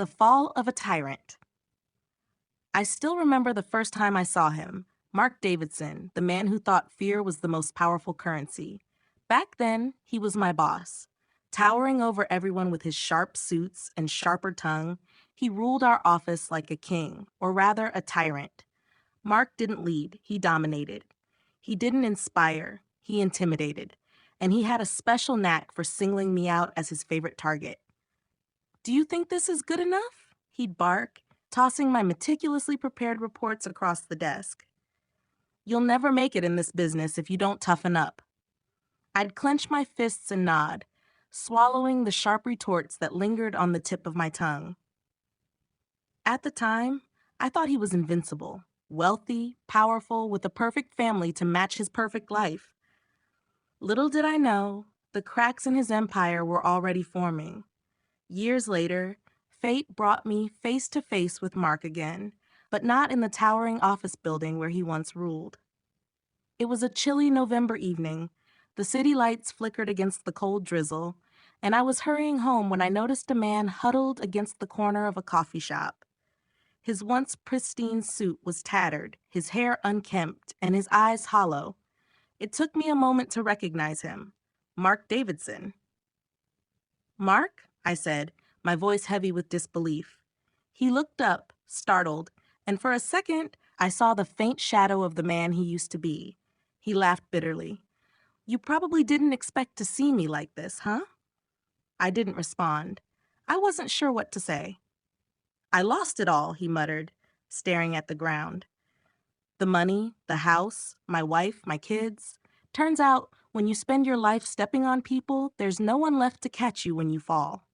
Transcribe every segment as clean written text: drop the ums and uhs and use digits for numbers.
The Fall of a Tyrant. I still remember the first time I saw him, Mark Davidson, the man who thought fear was the most powerful currency. Back then, he was my boss. Towering over everyone with his sharp suits and sharper tongue, he ruled our office like a king, or rather a tyrant. Mark didn't lead, he dominated. He didn't inspire, he intimidated. And he had a special knack for singling me out as his favorite target. "Do you think this is good enough?" he'd bark, tossing my meticulously prepared reports across the desk. "You'll never make it in this business if you don't toughen up." I'd clench my fists and nod, swallowing the sharp retorts that lingered on the tip of my tongue. At the time, I thought he was invincible, wealthy, powerful, with a perfect family to match his perfect life. Little did I know, the cracks in his empire were already forming. Years later, fate brought me face to face with Mark again, but not in the towering office building where he once ruled. It was a chilly November evening. The city lights flickered against the cold drizzle, and I was hurrying home when I noticed a man huddled against the corner of a coffee shop. His once pristine suit was tattered, his hair unkempt, and his eyes hollow. It took me a moment to recognize him. Mark Davidson. "Mark?" I said, my voice heavy with disbelief. He looked up, startled, and for a second, I saw the faint shadow of the man he used to be. He laughed bitterly. "You probably didn't expect to see me like this, huh?" I didn't respond. I wasn't sure what to say. "I lost it all," he muttered, staring at the ground. "The money, the house, my wife, my kids. Turns out, when you spend your life stepping on people, there's no one left to catch you when you fall."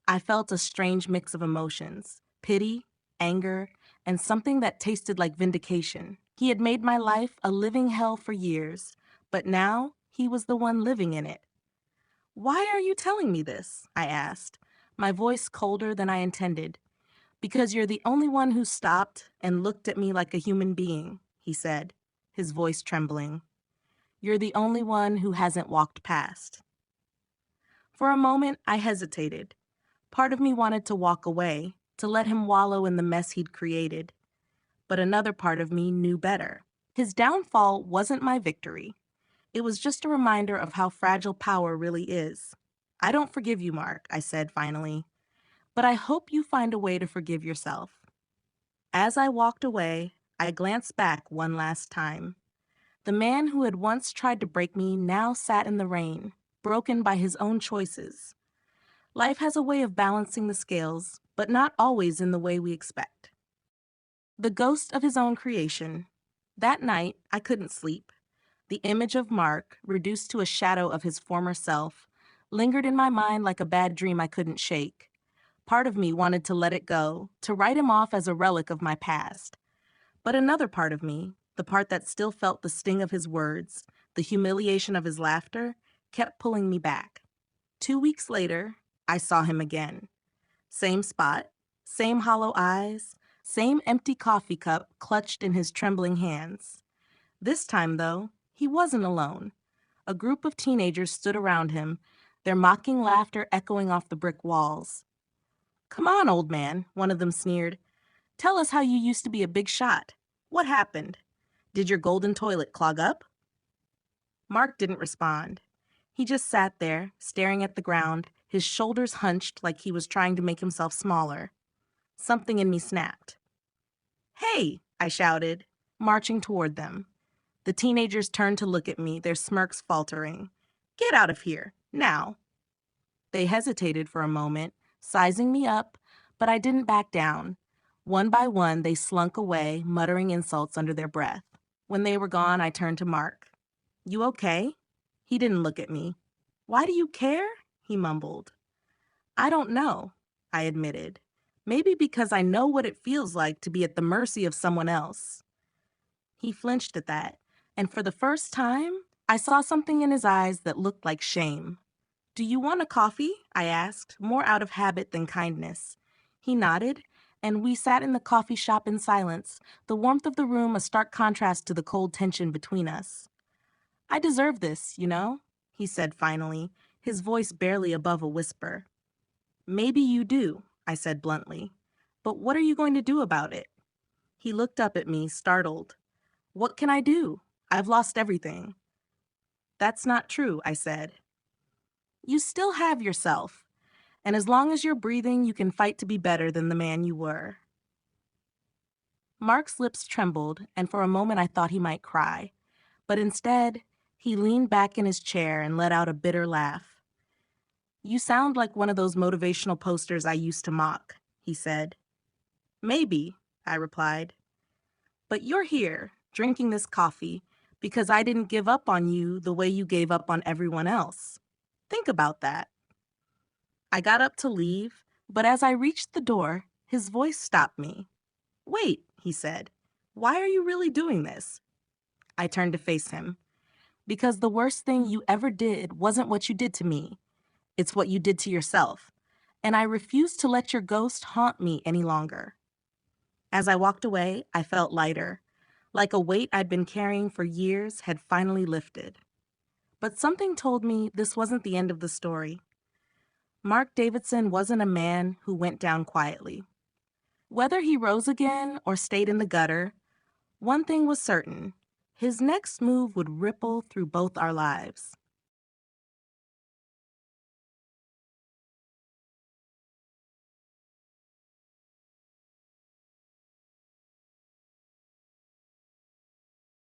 I felt a strange mix of emotions, pity, anger, and something that tasted like vindication. He had made my life a living hell for years, but now he was the one living in it. "Why are you telling me this?" I asked, my voice colder than I intended. "Because you're the only one who stopped and looked at me like a human being," he said, his voice trembling. "You're the only one who hasn't walked past." For a moment, I hesitated. Part of me wanted to walk away, to let him wallow in the mess he'd created. But another part of me knew better. His downfall wasn't my victory. It was just a reminder of how fragile power really is. "I don't forgive you, Mark," I said finally. "But I hope you find a way to forgive yourself." As I walked away, I glanced back one last time. The man who had once tried to break me now sat in the rain, broken by his own choices. Life has a way of balancing the scales, but not always in the way we expect. The ghost of his own creation. That night, I couldn't sleep. The image of Mark, reduced to a shadow of his former self, lingered in my mind like a bad dream I couldn't shake. Part of me wanted to let it go, to write him off as a relic of my past. But another part of me, the part that still felt the sting of his words, the humiliation of his laughter, kept pulling me back. 2 weeks later, I saw him again. Same spot, same hollow eyes, same empty coffee cup clutched in his trembling hands. This time, though, he wasn't alone. A group of teenagers stood around him, their mocking laughter echoing off the brick walls. "Come on, old man," one of them sneered. "Tell us how you used to be a big shot. What happened? Did your golden toilet clog up?" Mark didn't respond. He just sat there, staring at the ground, his shoulders hunched like he was trying to make himself smaller. Something in me snapped. "Hey!" I shouted, marching toward them. The teenagers turned to look at me, their smirks faltering. "Get out of here, now." They hesitated for a moment, sizing me up, but I didn't back down. One by one, they slunk away, muttering insults under their breath. When they were gone, I turned to Mark. "You okay?" He didn't look at me. "Why do you care?" he mumbled. "I don't know," I admitted. "Maybe because I know what it feels like to be at the mercy of someone else." He flinched at that, and for the first time, I saw something in his eyes that looked like shame. "Do you want a coffee?" I asked, more out of habit than kindness. He nodded, and we sat in the coffee shop in silence, the warmth of the room a stark contrast to the cold tension between us. "I deserve this, you know," he said finally, his voice barely above a whisper. "Maybe you do," I said bluntly. But what are you going to do about it? He looked up at me, startled. What can I do? I've lost everything. That's not true, I said. You still have yourself, and as long as you're breathing, you can fight to be better than the man you were. Mark's lips trembled, and for a moment I thought he might cry. But instead, he leaned back in his chair and let out a bitter laugh. You sound like one of those motivational posters I used to mock, he said. Maybe, I replied. But you're here, drinking this coffee, because I didn't give up on you the way you gave up on everyone else. Think about that. I got up to leave, but as I reached the door, his voice stopped me. Wait, he said. Why are you really doing this? I turned to face him. Because the worst thing you ever did wasn't what you did to me. It's what you did to yourself. And I refuse to let your ghost haunt me any longer. As I walked away, I felt lighter, like a weight I'd been carrying for years had finally lifted. But something told me this wasn't the end of the story. Mark Davidson wasn't a man who went down quietly. Whether he rose again or stayed in the gutter, one thing was certain: his next move would ripple through both our lives.